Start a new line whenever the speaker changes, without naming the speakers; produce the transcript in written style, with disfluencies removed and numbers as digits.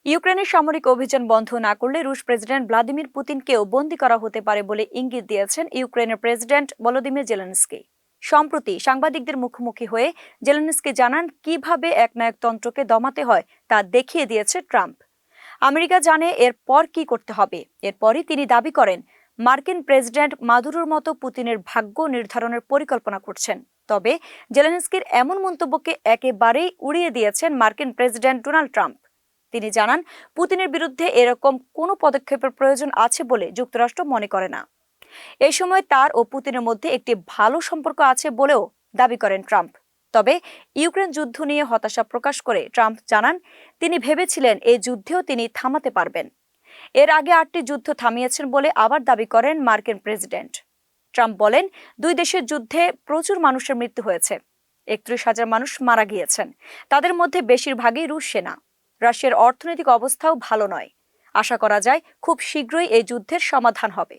ইউক্রেনের সামরিক অভিযান বন্ধ না করলে রুশ প্রেসিডেন্ট ভ্লাদিমির পুতিনকেও বন্দী করা হতে পারে বলে ইঙ্গিত দিয়েছেন ইউক্রেনের প্রেসিডেন্ট ভলোদিমির জেলেনস্কি। সম্প্রতি সাংবাদিকদের মুখোমুখি হয়ে জেলেনস্কি জানান কিভাবে একনায়কতন্ত্রকে দমাতে হয় তা দেখিয়ে দিয়েছে ট্রাম্প। আমেরিকা জানে এরপর কি করতে হবে। এরপরই তিনি দাবি করেন মার্কিন প্রেসিডেন্ট মাদুরোর মতো পুতিনের ভাগ্য নির্ধারণের পরিকল্পনা করছেন। তবে জেলেনস্কির এমন মন্তব্যকে একেবারেই উড়িয়ে দিয়েছেন মার্কিন প্রেসিডেন্ট ডোনাল্ড ট্রাম্প। তিনি জানান পুতিনের বিরুদ্ধে এরকম কোনো পদক্ষেপের প্রয়োজন আছে বলে যুক্তরাষ্ট্র মনে করে না। এই সময় তার ও পুতিনের মধ্যে একটি ভালো সম্পর্ক আছে বলেও দাবি করেন ট্রাম্প। তবে ইউক্রেন যুদ্ধ নিয়ে হতাশা প্রকাশ করে ট্রাম্প জানান তিনি ভেবেছিলেন এই যুদ্ধেও তিনি থামাতে পারবেন। এর আগে 8টি যুদ্ধ থামিয়েছেন বলে আবার দাবি করেন মার্কিন প্রেসিডেন্ট। ট্রাম্প বলেন দুই দেশের যুদ্ধে প্রচুর মানুষের মৃত্যু হয়েছে, 31,000 মানুষ মারা গিয়েছেন, তাদের মধ্যে বেশিরভাগই রুশ সেনা। রাশিয়ার অর্থনৈতিক অবস্থাও ভালো নয়। আশা করা যায় খুব শীঘ্রই এই যুদ্ধের সমাধান হবে।